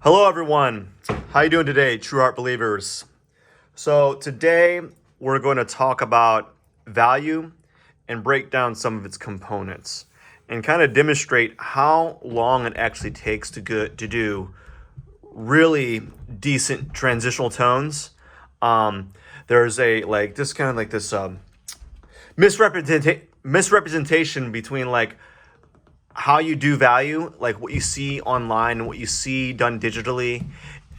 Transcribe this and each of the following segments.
Hello everyone, how you doing today, True Art Believers? So today we're going to talk about value and break down some of its components and kind of demonstrate how long it actually takes to do really decent transitional tones. There's a like this kind of like this misrepresentation between like how you do value, like what you see online and what you see done digitally,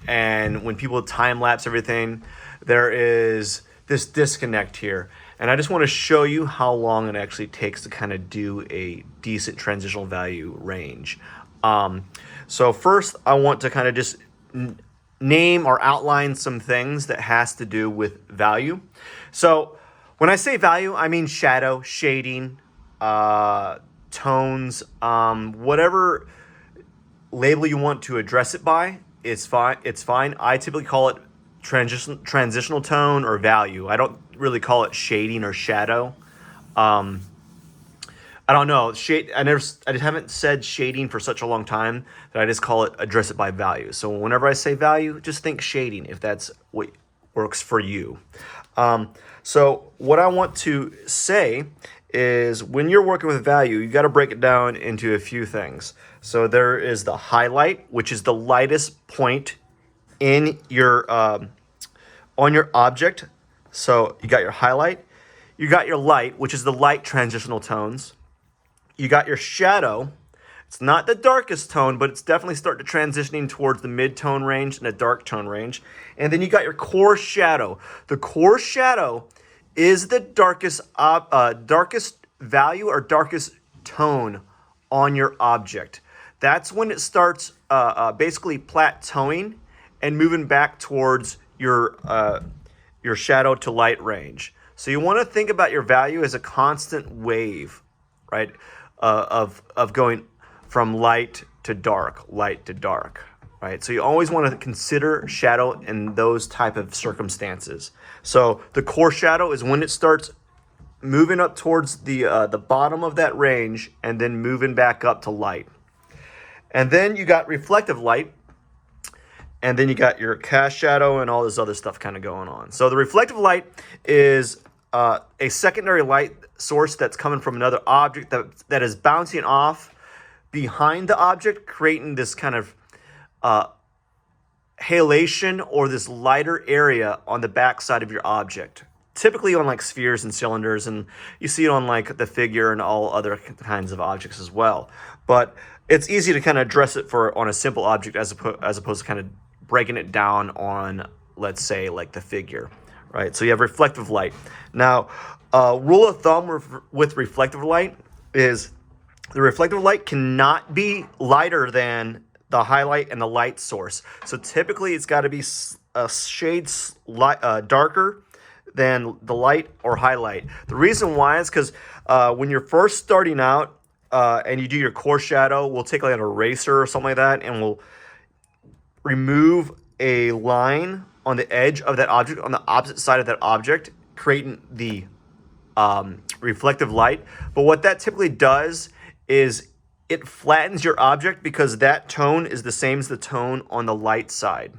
and when people time lapse everything, there is this disconnect here. And I just want to show you how long it actually takes to kind of do a decent transitional value range. So first, I want to kind of just name or outline some things that has to do with value. So when I say value, I mean shadow, shading, tones, whatever label you want to address it by, it's fine. It's fine. I typically call it transitional tone or value. I don't really call it shading or shadow. I don't know. I just haven't said shading for such a long time that I just call it address it by value. So whenever I say value, just think shading if that's what works for you. So what I want to say is when you're working with value, you got to break it down into a few things. So there is the highlight, which is the lightest point in your on your object. So you got your highlight, you got your light, which is the light transitional tones. You got your shadow. It's not the darkest tone, but it's definitely starting to transitioning towards the mid-tone range and the dark tone range. And then you got your core shadow. The core shadow is the darkest value or darkest tone on your object. That's when it starts basically plateauing and moving back towards your shadow to light range. So you want to think about your value as a constant wave, right? Of going from light to dark, right? So you always want to consider shadow in those type of circumstances. So the core shadow is when it starts moving up towards the bottom of that range and then moving back up to light. And then you got reflective light, and then you got your cast shadow and all this other stuff kind of going on. So the reflective light is a secondary light source that's coming from another object that is bouncing off behind the object, creating this kind of halation or this lighter area on the back side of your object, typically on like spheres and cylinders, and you see it on like the figure and all other kinds of objects as well. But it's easy to kind of address it on a simple object as opposed to kind of breaking it down on, let's say, like the figure, right? So you have reflective light. Now, rule of thumb with reflective light is the reflective light cannot be lighter than the highlight and the light source. So typically it's got to be a shade darker than the light or highlight. The reason why is because when you're first starting out and you do your core shadow, we'll take like an eraser or something like that, and we'll remove a line on the edge of that object, on the opposite side of that object, creating the reflective light. But what that typically does is it flattens your object because that tone is the same as the tone on the light side.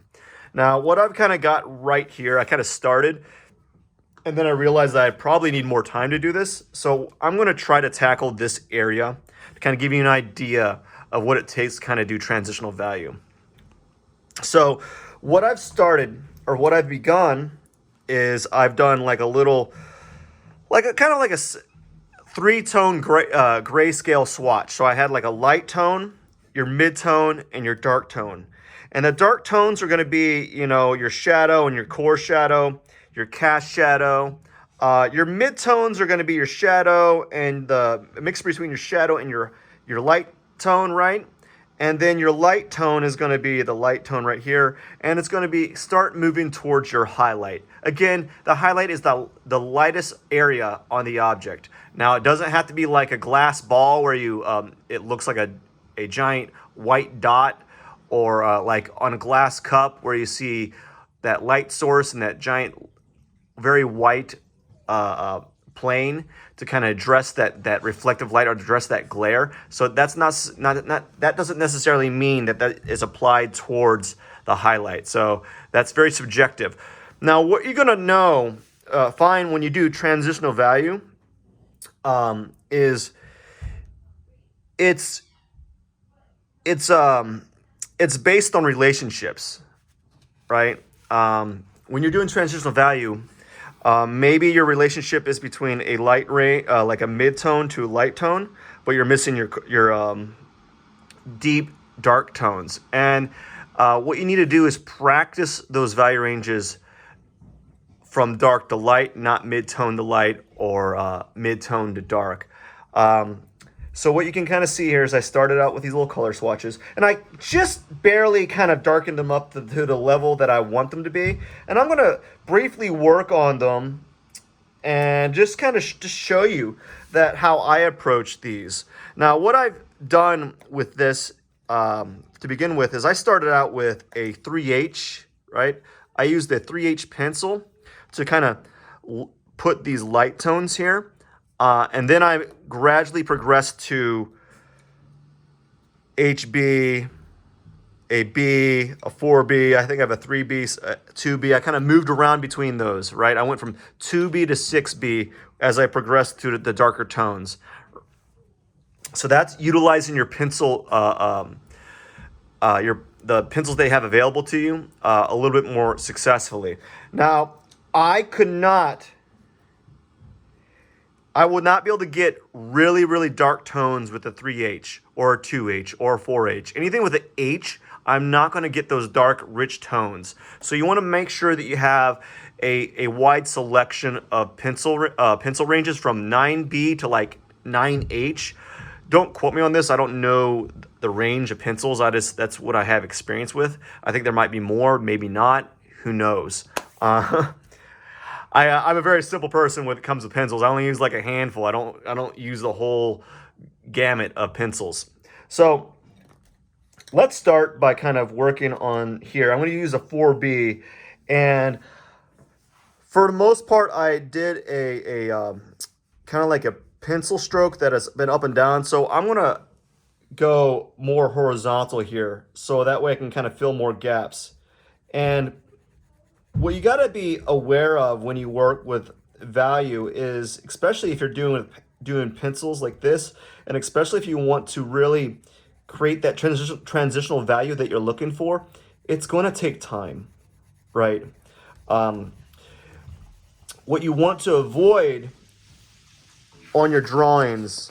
Now, what I've kind of got right here, I kind of started, and then I realized that I probably need more time to do this. So I'm going to try to tackle this area to kind of give you an idea of what it takes to kind of do transitional value. So what I've started, or what I've begun, is I've done like a little, like a kind of like a three-tone grayscale swatch. So I had like a light tone, your mid-tone, and your dark tone. And the dark tones are going to be, you know, your shadow and your core shadow, your cast shadow. Your mid-tones are going to be your shadow and the mix between your shadow and your light tone, right? And then your light tone is going to be the light tone right here, and it's going to be start moving towards your highlight. Again, the highlight is the lightest area on the object. Now, it doesn't have to be like a glass ball where you it looks like a giant white dot, or like on a glass cup where you see that light source and that giant, very white plane to kind of address that reflective light or address that glare. So that's not that doesn't necessarily mean that that is applied towards the highlight. So that's very subjective. Now, what you're gonna know, find when you do transitional value, is it's based on relationships, right? When you're doing transitional value, maybe your relationship is between a light ray, like a mid-tone to a light tone, but you're missing your deep dark tones. And what you need to do is practice those value ranges from dark to light, not mid-tone to light or mid-tone to dark. So what you can kind of see here is I started out with these little color swatches, and I just barely kind of darkened them up to the level that I want them to be. And I'm going to briefly work on them and just kind of just show you that how I approach these. Now, what I've done with this to begin with is I started out with a 3H, right? I used a 3H pencil to kind of put these light tones here. And then I gradually progressed to HB, a B, a 4B. I think I have a 3B, a 2B. I kind of moved around between those, right? I went from 2B to 6B as I progressed to the darker tones. So that's utilizing your pencil, the pencils they have available to you a little bit more successfully. Now, I would not be able to get really, really dark tones with a 3H or a 2H or a 4H. Anything with an H, I'm not going to get those dark, rich tones. So you want to make sure that you have a wide selection of pencil ranges from 9B to like 9H. Don't quote me on this. I don't know the range of pencils. That's what I have experience with. I think there might be more, maybe not. Who knows? I'm a very simple person when it comes to pencils. I only use like a handful. I don't use the whole gamut of pencils. So let's start by kind of working on here. I'm going to use a 4B, and for the most part, I did a kind of like a pencil stroke that has been up and down. So I'm going to go more horizontal here, so that way I can kind of fill more gaps. And what you got to be aware of when you work with value is, especially if you're doing pencils like this, and especially if you want to really create that transitional value that you're looking for, it's going to take time, right? What you want to avoid on your drawings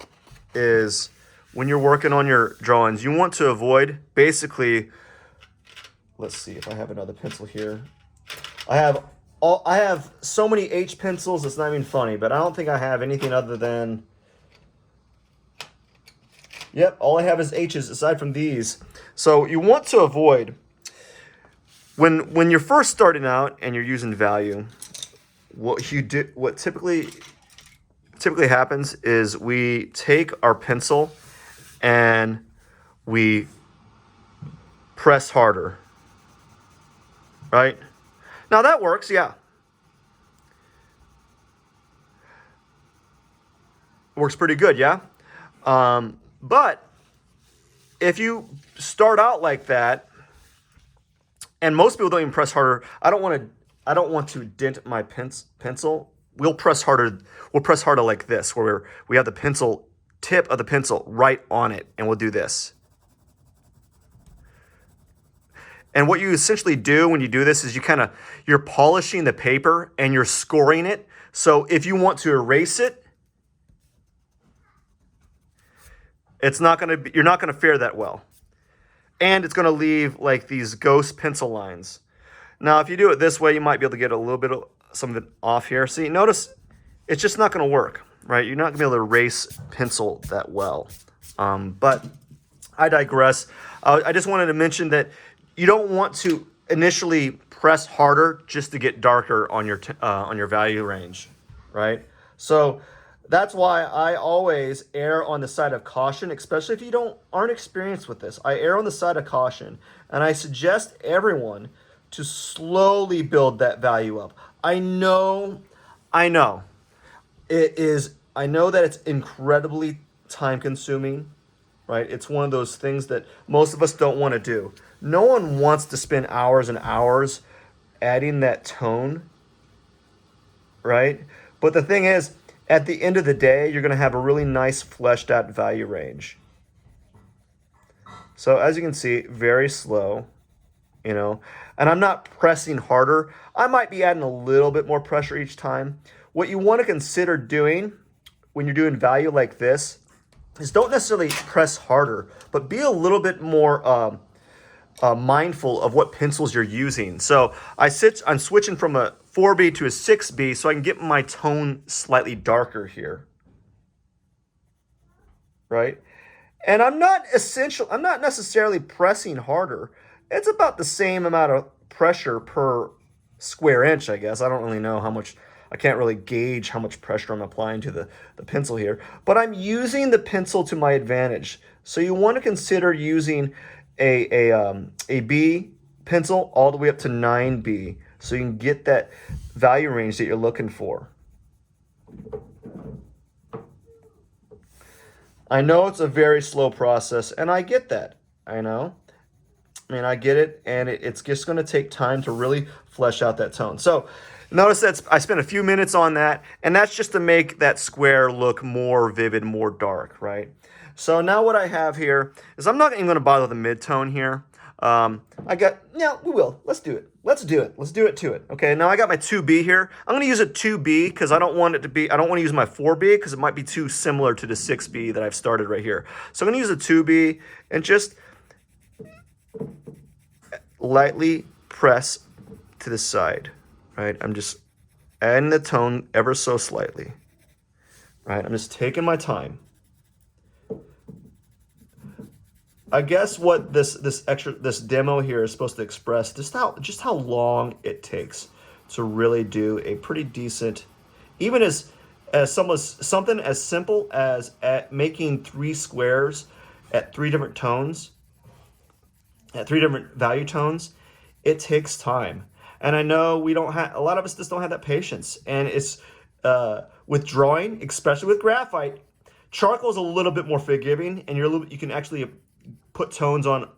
is, when you're working on your drawings, you want to avoid basically, let's see if I have another pencil here. I have so many H pencils, it's not even funny, but I don't think I have anything other than, yep, all I have is H's aside from these. So you want to avoid, when you're first starting out and you're using value, what typically happens is we take our pencil and we press harder, right? Now that works, yeah. Works pretty good, yeah? But if you start out like that, and most people don't even press harder, I don't want to dent my pencil. We'll press harder like this, where we have the tip of the pencil right on it, and we'll do this. And what you essentially do when you do this is you're polishing the paper and you're scoring it. So if you want to erase it, you're not gonna fare that well. And it's gonna leave like these ghost pencil lines. Now, if you do it this way, you might be able to get a little bit of some of it off here. See, notice it's just not gonna work, right? You're not gonna be able to erase pencil that well. But I digress. I just wanted to mention that you don't want to initially press harder just to get darker on your value range, right? So that's why I always err on the side of caution, especially if you aren't experienced with this. I err on the side of caution, and I suggest everyone to slowly build that value up. I know. It is, I know that it's incredibly time consuming, right? It's one of those things that most of us don't want to do. No one wants to spend hours and hours adding that tone, right? But the thing is, at the end of the day, you're going to have a really nice fleshed out value range. So as you can see, very slow, you know, and I'm not pressing harder. I might be adding a little bit more pressure each time. What you want to consider doing when you're doing value like this is don't necessarily press harder, but be a little bit more mindful of what pencils you're using. So I'm switching from a 4B to a 6B so I can get my tone slightly darker here, right? And I'm not necessarily pressing harder. It's about the same amount of pressure per square inch, I guess. I don't really know how much, I can't really gauge how much pressure I'm applying to the pencil here, but I'm using the pencil to my advantage. So you want to consider using a B pencil all the way up to 9B so you can get that value range that you're looking for. I know it's a very slow process, and I get that. I know. I mean, I get it, and it's just going to take time to really flesh out that tone. So notice that I spent a few minutes on that, and that's just to make that square look more vivid, more dark, right? So now what I have here is I'm not even going to bother the mid-tone here. We will. Let's do it. Let's do it. Let's do it to it. Okay, now I got my 2B here. I'm going to use a 2B because I don't want to use my 4B because it might be too similar to the 6B that I've started right here. So I'm going to use a 2B and just lightly press to the side, right? I'm just adding the tone ever so slightly, right? I'm just taking my time. I guess what this demo here is supposed to express just how long it takes to really do a pretty decent, even as something as simple as making 3 squares at 3 different tones, at 3 different value tones. It takes time, and I know a lot of us just don't have that patience, and it's with drawing, especially with graphite. Charcoal is a little bit more forgiving, and you can actually put tones on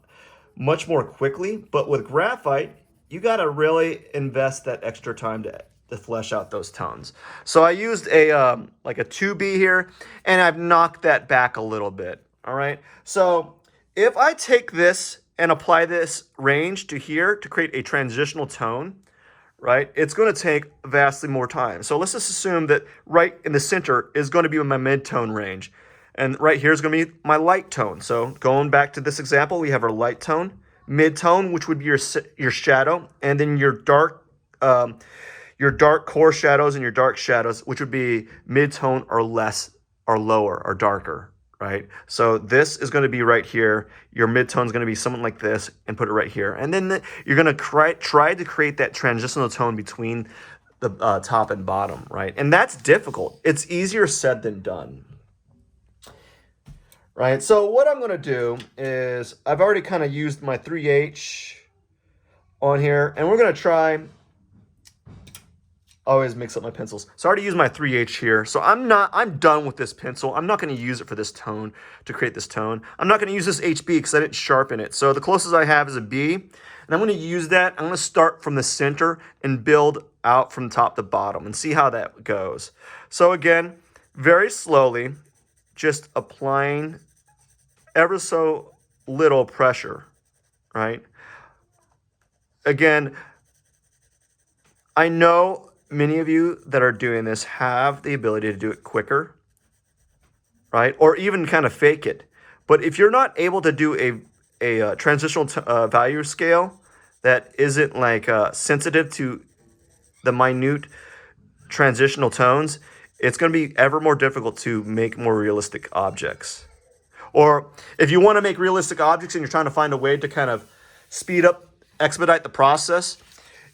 much more quickly, but with graphite, you got to really invest that extra time to flesh out those tones. So I used like a 2B here, and I've knocked that back a little bit, all right? So if I take this and apply this range to here to create a transitional tone, right, it's going to take vastly more time. So let's just assume that right in the center is going to be my mid-tone range. And right here is going to be my light tone. So going back to this example, we have our light tone, mid-tone, which would be your shadow, and then your dark core shadows and your dark shadows, which would be mid-tone or less or lower or darker, right? So this is going to be right here. Your mid-tone is going to be something like this, and put it right here. And then you're going to try to create that transitional tone between the top and bottom, right? And that's difficult. It's easier said than done. Right, so what I'm going to do is I've already kind of used my 3H on here, and we're going to try, always mix up my pencils. So I already used my 3H here, so I'm done with this pencil. I'm not going to use it for this tone, to create this tone. I'm not going to use this HB because I didn't sharpen it. So the closest I have is a B, and I'm going to use that. I'm going to start from the center and build out from top to bottom and see how that goes. So again, very slowly, just applying ever so little pressure, right? Again, I know many of you that are doing this have the ability to do it quicker, right? Or even kind of fake it. But if you're not able to do a transitional value scale that isn't like sensitive to the minute transitional tones, it's going to be ever more difficult to make more realistic objects. Or if you want to make realistic objects and you're trying to find a way to kind of expedite the process,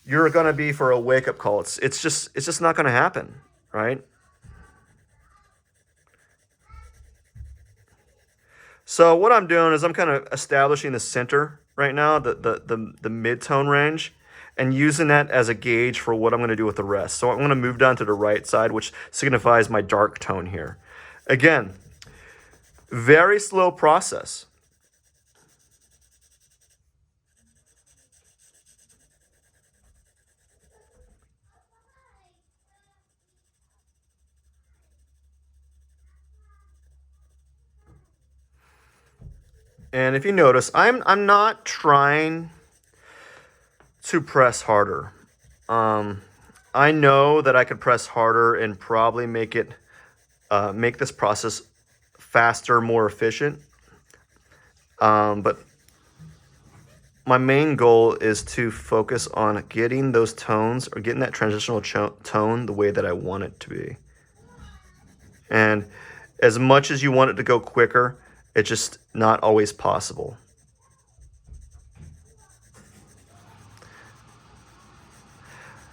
you're going to be for a wake-up call. It's just not going to happen, right? So what I'm doing is I'm kind of establishing the center right now, the mid-tone range. and using that as a gauge for what I'm going to do with the rest. So I'm going to move down to the right side, which signifies my dark tone here. Again, very slow process. And if you notice, I'm not trying to press harder. I know that I could press harder and probably make this process faster, more efficient. But my main goal is to focus on getting those tones or getting that transitional tone the way that I want it to be. And as much as you want it to go quicker, it's just not always possible.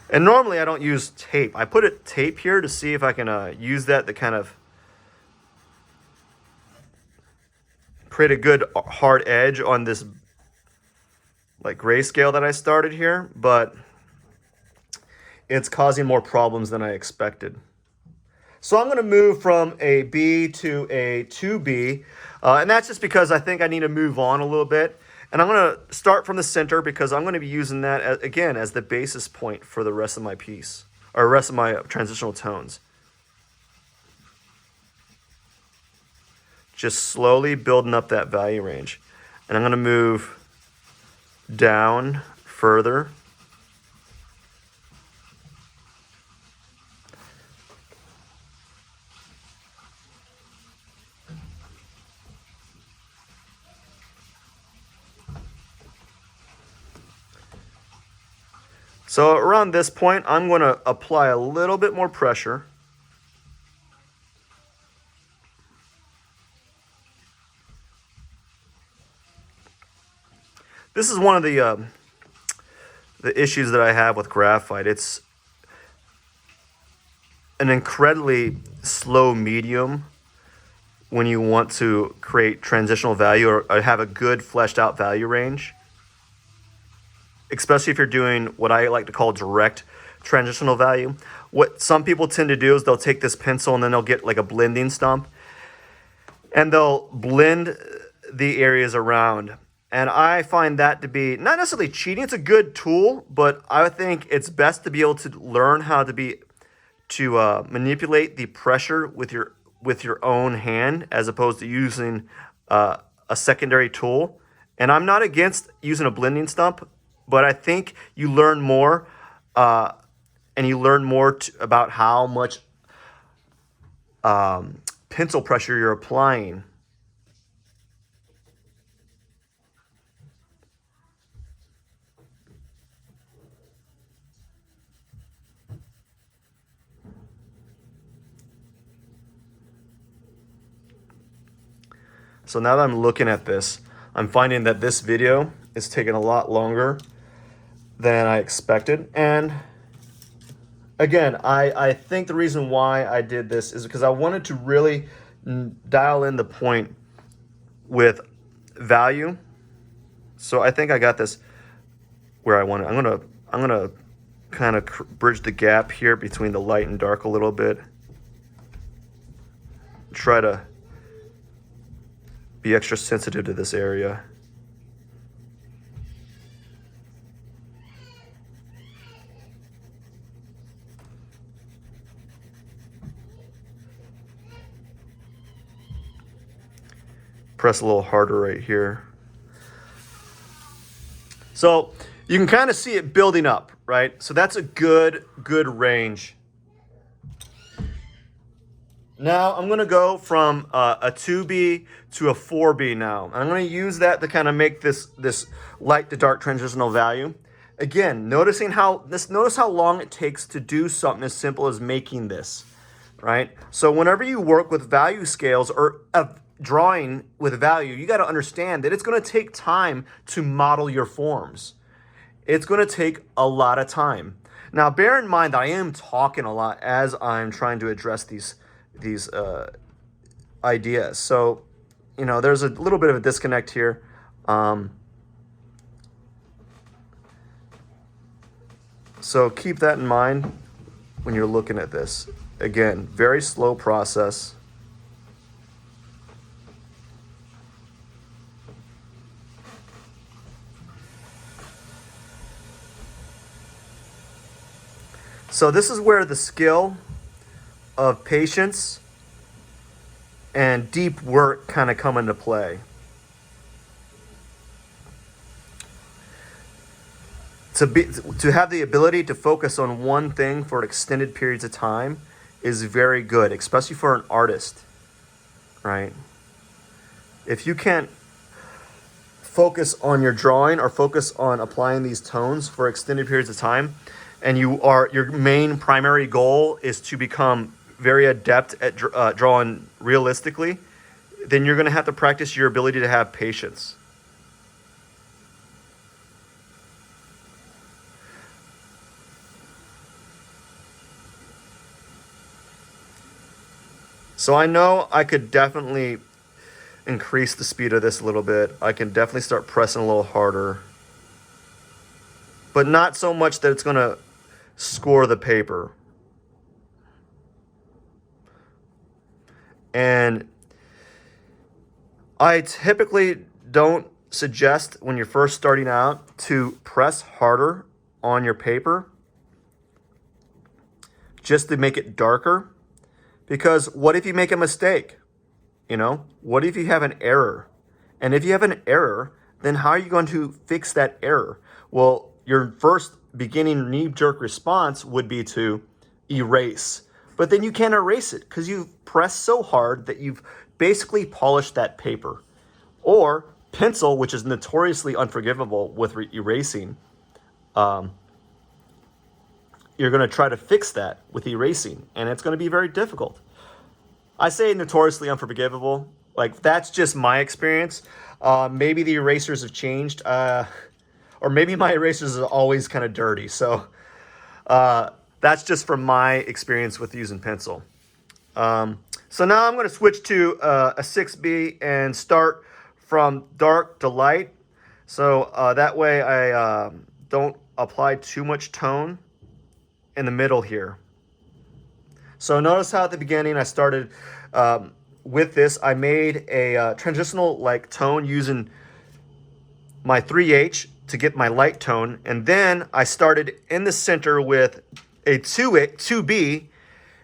And normally I don't use tape. I put a tape here to see if I can use that to kind of create a good hard edge on this like grayscale that I started here, but it's causing more problems than I expected. So I'm going to move from a B to a 2B, and that's just because I think I need to move on a little bit. And I'm going to start from the center because I'm going to be using that, again, as the basis point for the rest of my piece, or the rest of my transitional tones. Just slowly building up that value range. And I'm going to move down further. So around this point, I'm going to apply a little bit more pressure. This is one of the issues that I have with graphite. It's an incredibly slow medium when you want to create transitional value or have a good fleshed out value range. Especially if you're doing what I like to call direct transitional value. What some people tend to do is they'll take this pencil and then they'll get like a blending stump and they'll blend the areas around. And I find that to be not necessarily cheating. It's a good tool, but I think it's best to be able to learn how to manipulate the pressure with your own hand as opposed to using a secondary tool. And I'm not against using a blending stump, but I think you learn more, and you learn more about how much pencil pressure you're applying. So now that I'm looking at this, I'm finding that this video is taking a lot longer than I expected. And again, I think the reason why I did this is because I wanted to really dial in the point with value. So I think I got this where I want it. I'm gonna kind of bridge the gap here between the light and dark a little bit. Try to be extra sensitive to this area. Press a little harder right here. So you can kind of see it building up, right? So that's a good range. Now I'm going to go from a 2B to a 4B now. I'm going to use that to kind of make this light to dark transitional value. Again, notice how long it takes to do something as simple as making this, right? So whenever you work with value scales or drawing with value, you got to understand that it's going to take time to model your forms. It's going to take a lot of time. Now, bear in mind that I am talking a lot as I'm trying to address these ideas. So, there's a little bit of a disconnect here. So keep that in mind when you're looking at this. Again, very slow process. So this is where the skill of patience and deep work kind of come into play. To have the ability to focus on one thing for extended periods of time is very good, especially for an artist, right? If you can't focus on your drawing or focus on applying these tones for extended periods of time, and your main primary goal is to become very adept at drawing realistically, then you're going to have to practice your ability to have patience. So I know I could definitely increase the speed of this a little bit. I can definitely start pressing a little harder, but not so much that it's going to score the paper. And I typically don't suggest when you're first starting out to press harder on your paper just to make it darker. Because what if you make a mistake? You know, what if you have an error? And if you have an error, then how are you going to fix that error? Well, your first beginning knee-jerk response would be to erase. But then you can't erase it because you've pressed so hard that you've basically polished that paper. Or pencil, which is notoriously unforgivable with erasing. You're going to try to fix that with erasing, and it's going to be very difficult. I say notoriously unforgivable. Like, that's just my experience. Maybe the erasers have changed, or maybe my erasers are always kind of dirty. So that's just from my experience with using pencil. So now I'm going to switch to a 6B and start from dark to light. So that way I don't apply too much tone in the middle here. So notice how at the beginning I started with this. I made a transitional tone using my 3H to get my light tone. And then I started in the center with a 2B.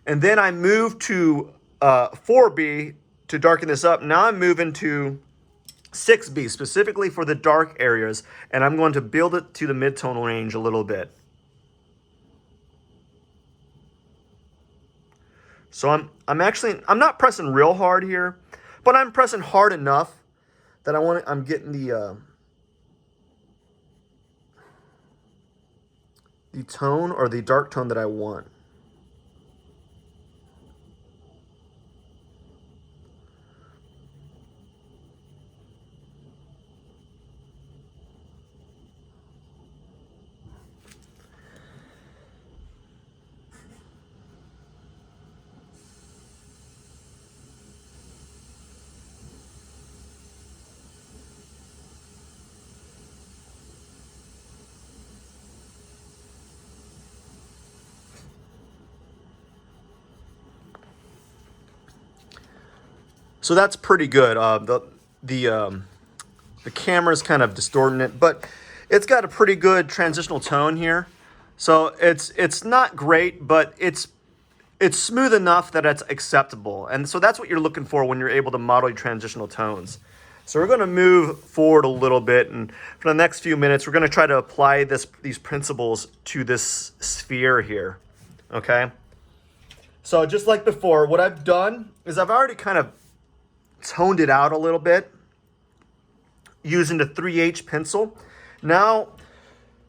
And then I moved to 4B to darken this up. Now I'm moving to 6B specifically for the dark areas. And I'm going to build it to the mid-tone range a little bit. So I'm not pressing real hard here, but I'm pressing hard enough that I'm getting the tone or the dark tone that I want. So that's pretty good. The camera's kind of distorting it, but it's got a pretty good transitional tone here. So it's not great, but it's smooth enough that it's acceptable. And so that's what you're looking for when you're able to model your transitional tones. So we're going to move forward a little bit, and for the next few minutes, we're going to try to apply these principles to this sphere here. Okay? So just like before, what I've done is I've already kind of toned it out a little bit using the 3H pencil. Now,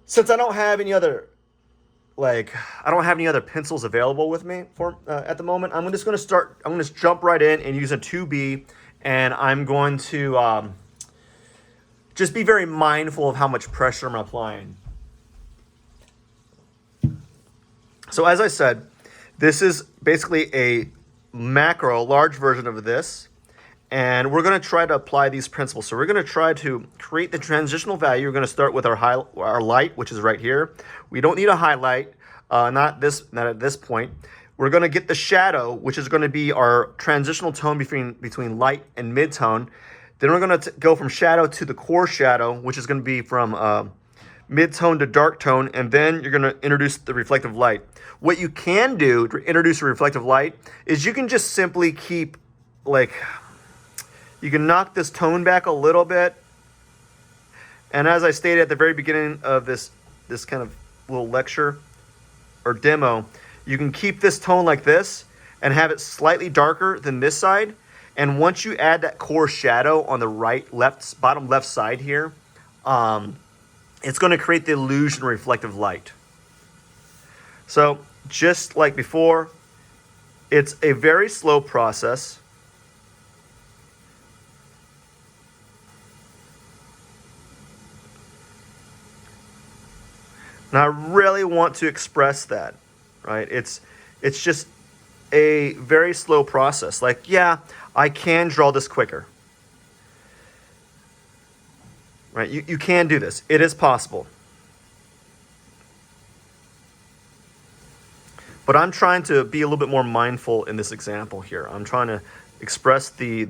since I don't have any other pencils available with me for at the moment, I'm just going to jump right in and use a 2B, and I'm going to just be very mindful of how much pressure I'm applying. So as I said, this is basically a macro, large version of this. And we're going to try to apply these principles. So we're going to try to create the transitional value. We're going to start with our light, which is right here. We don't need a highlight, not at this point. We're going to get the shadow, which is going to be our transitional tone between light and mid-tone. Then we're going to go from shadow to the core shadow, which is going to be from mid-tone to dark tone, and then you're going to introduce the reflective light. What you can do to introduce a reflective light is you can just simply keep, you can knock this tone back a little bit. And as I stated at the very beginning of this kind of little lecture or demo, you can keep this tone like this and have it slightly darker than this side. And once you add that core shadow on the bottom left side here, it's going to create the illusion of reflective light. So just like before, it's a very slow process. And I really want to express that, right? It's just a very slow process. Like, yeah, I can draw this quicker. Right? You can do this. It is possible. But I'm trying to be a little bit more mindful in this example here. I'm trying to express the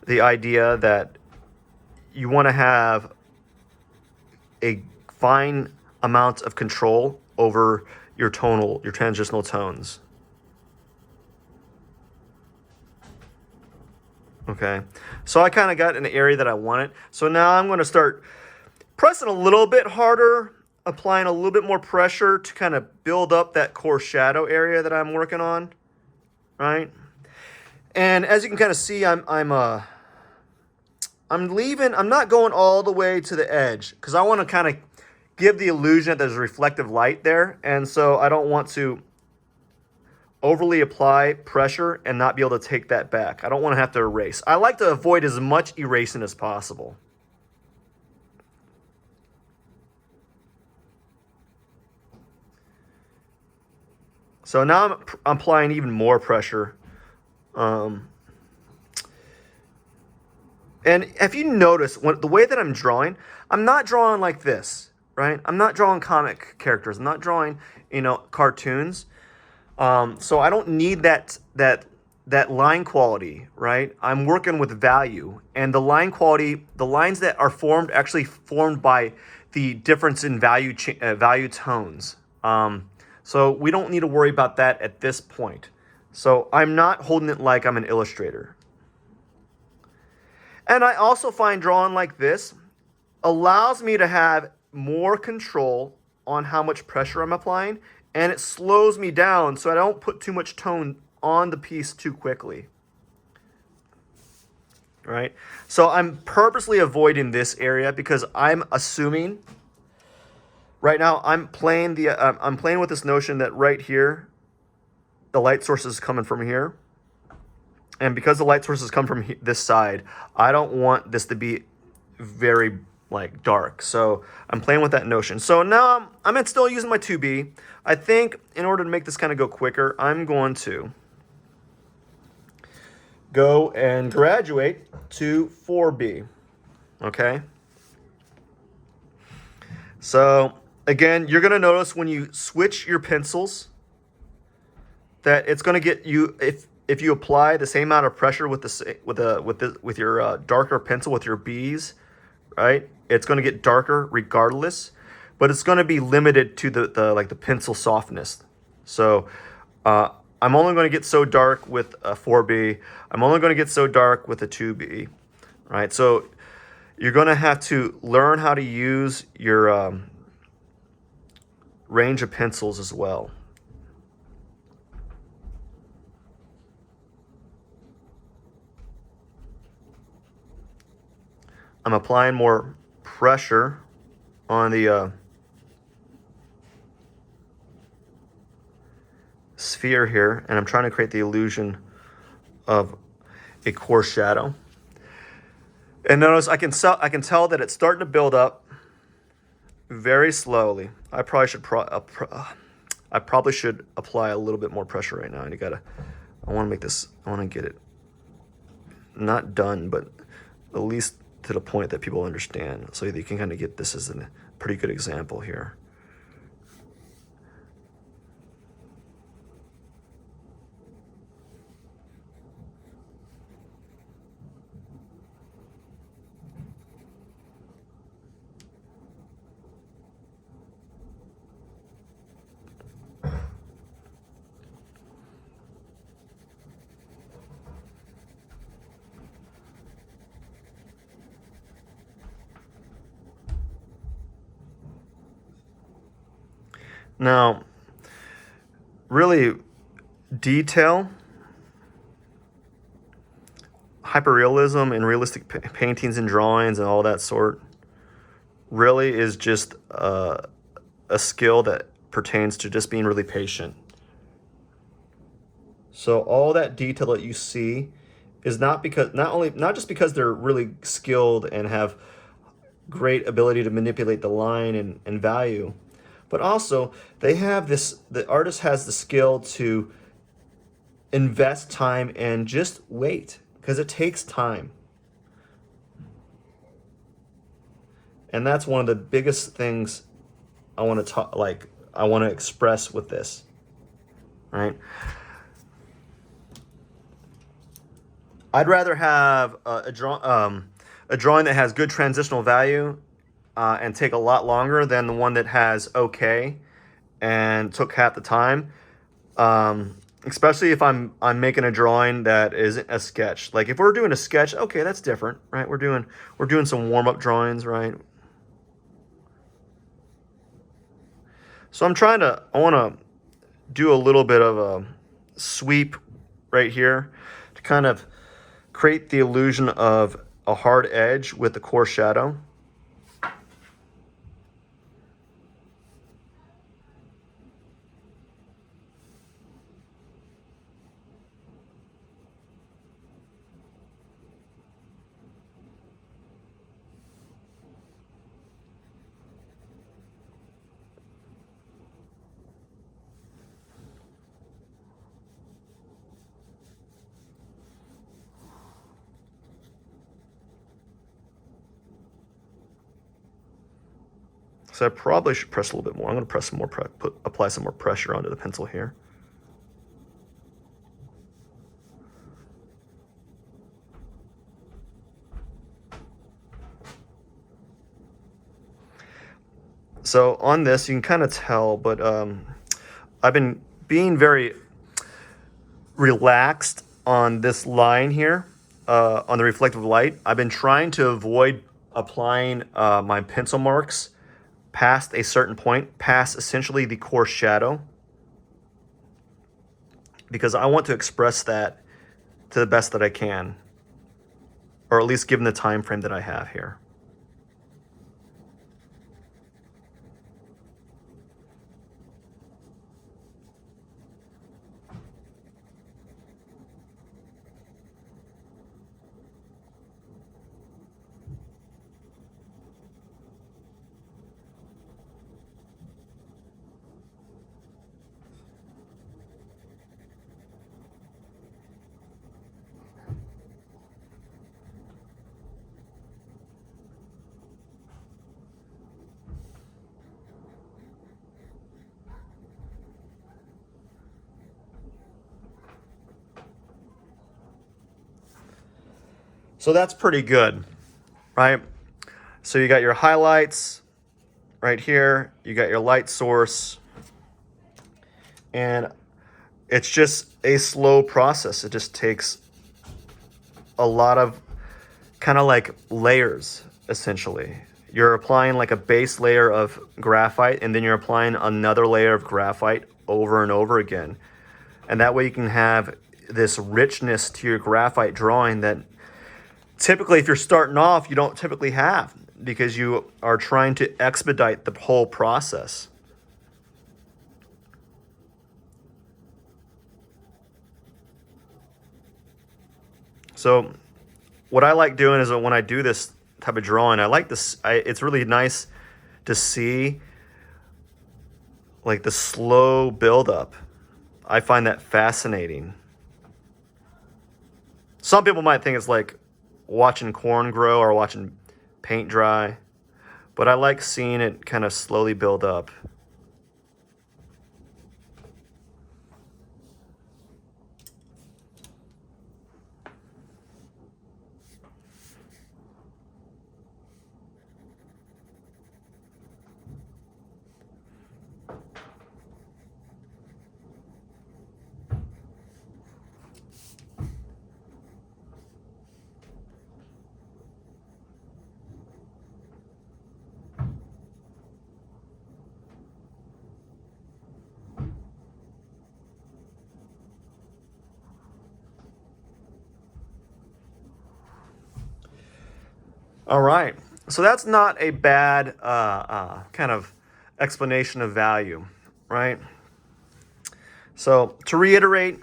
idea that you want to have a fine amount of control over your transitional tones. Okay, so I kind of got an area that I wanted. So now I'm going to start pressing a little bit harder, applying a little bit more pressure to kind of build up that core shadow area that I'm working on, right? And as you can kind of see, I'm not going all the way to the edge because I want to kind of give the illusion that there's reflective light there, and so I don't want to overly apply pressure and not be able to take that back. I don't want to have to erase. I like to avoid as much erasing as possible. So now I'm applying even more pressure. And if you notice, the way that I'm drawing, I'm not drawing like this, right? I'm not drawing comic characters. I'm not drawing, cartoons. So I don't need that line quality, right? I'm working with value, and the line quality, the lines that are actually formed by the difference in value tones. So we don't need to worry about that at this point. So I'm not holding it like I'm an illustrator. And I also find drawing like this allows me to have more control on how much pressure I'm applying, and it slows me down so I don't put too much tone on the piece too quickly. Right? So I'm purposely avoiding this area because I'm assuming right now I'm playing with this notion that right here the light source is coming from here. And because the light sources come from this side, I don't want this to be very dark. So I'm playing with that notion. So now I'm still using my 2B. I think in order to make this kind of go quicker, I'm going to go and graduate to 4B. Okay? So again, you're going to notice when you switch your pencils that it's going to get you, if you apply the same amount of pressure with your darker pencil with your Bs, right? It's going to get darker regardless, but it's going to be limited to the pencil softness. So I'm only going to get so dark with a 4B. I'm only going to get so dark with a 2B, right? So you're going to have to learn how to use your range of pencils as well. I'm applying more pressure on the sphere here, and I'm trying to create the illusion of a core shadow. And notice I can tell that it's starting to build up very slowly. I probably should apply a little bit more pressure right now. I want to get it not done, but at least to the point that people understand, so you can kind of get this as a pretty good example here. Now, really, detail, hyperrealism, and realistic paintings and drawings and all that sort really is just a skill that pertains to just being really patient. So all that detail that you see is not just because they're really skilled and have great ability to manipulate the line and value, but also the artist has the skill to invest time and just wait, because it takes time. And that's one of the biggest things I want to express with this, right? I'd rather have a drawing that has good transitional value and take a lot longer than the one that has okay and took half the time. Especially if I'm making a drawing that isn't a sketch. Like if we're doing a sketch, okay, that's different, right? We're doing some warm-up drawings, right? So I want to do a little bit of a sweep right here to kind of create the illusion of a hard edge with the coarse shadow. So I probably should press a little bit more. I'm going to press some more, apply some more pressure onto the pencil here. So on this, you can kind of tell, but I've been being very relaxed on this line here, on the reflective light. I've been trying to avoid applying my pencil marks past a certain point, past essentially the coarse shadow, because I want to express that to the best that I can, or at least given the time frame that I have here. So that's pretty good, right? So you got your highlights right here, you got your light source, and it's just a slow process. It just takes a lot of kind of like layers, essentially. You're applying like a base layer of graphite, and then you're applying another layer of graphite over and over again. And that way you can have this richness to your graphite drawing that typically, if you're starting off, you don't typically have, because you are trying to expedite the whole process. So what I like doing is that when I do this type of drawing, it's really nice to see like the slow buildup. I find that fascinating. Some people might think it's like watching corn grow or watching paint dry, but I like seeing it kind of slowly build up. All right, so that's not a bad kind of explanation of value, right? So to reiterate,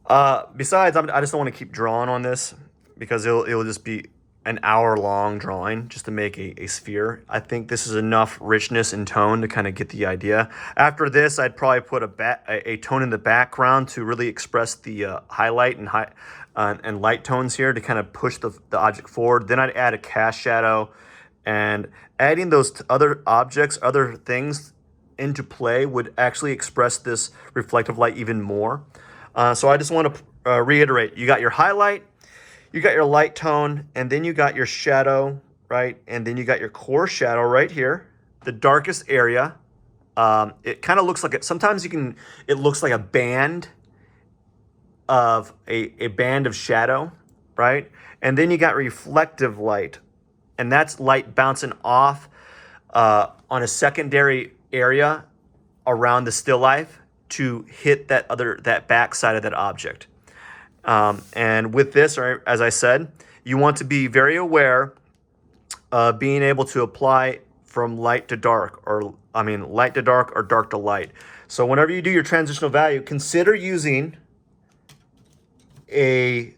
besides, I just don't want to keep drawing on this because it'll just be an hour-long drawing just to make a sphere. I think this is enough richness and tone to kind of get the idea. After this, I'd probably put a tone in the background to really express the highlight and light tones here to kind of push the object forward. Then I'd add a cast shadow, and adding those other objects, other things into play would actually express this reflective light even more. So I just want to reiterate, you got your highlight, you got your light tone, and then you got your shadow, right? And then you got your core shadow right here, the darkest area. It kind of looks like sometimes it looks like a band of a band of shadow, right? And then you got reflective light, and that's light bouncing off on a secondary area around the still life to hit that back side of that object. And with this, or as I said, you want to be very aware of being able to apply from light to dark, light to dark or dark to light. So whenever you do your transitional value, consider using a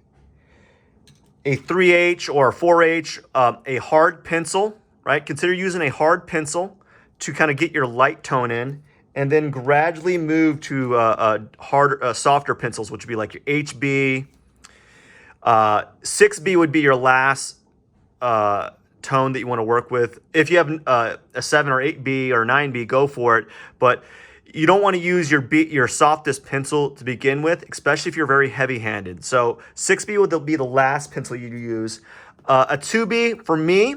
3H or a 4H, a hard pencil, right? Consider using a hard pencil to kind of get your light tone in, and then gradually move to softer pencils, which would be like your HB. 6B would be your last tone that you want to work with. If you have a 7 or 8B or 9B, go for it. But you don't want to use your softest pencil to begin with, especially if you're very heavy-handed. So 6B would be the last pencil you use. A 2B, for me,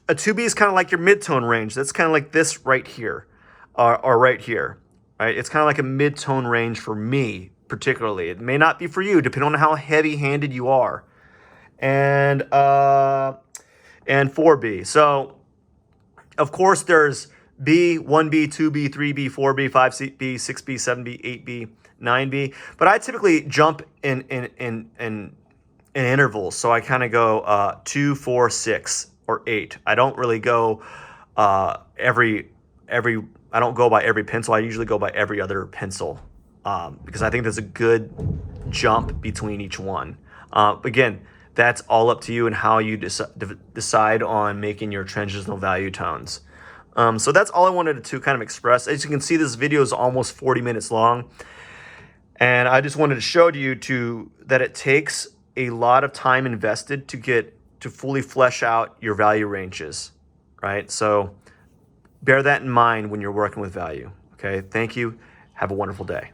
a 2B is kind of like your mid-tone range. That's kind of like this right here. Or right here, right? It's kind of like a mid-tone range for me, particularly. It may not be for you, depending on how heavy-handed you are. And 4B. So, of course, there's B, 1B, 2B, 3B, 4B, 5B, 6B, 7B, 8B, 9B. But I typically jump in intervals. So I kind of go 2, 4, 6, or 8. I don't really go I don't go by every pencil. I usually go by every other pencil because I think there's a good jump between each one. Again, that's all up to you and how you decide on making your transitional value tones. So that's all I wanted to kind of express. As you can see, this video is almost 40 minutes long. And I just wanted to show you that it takes a lot of time invested to fully flesh out your value ranges, right? So bear that in mind when you're working with value. Okay, thank you. Have a wonderful day.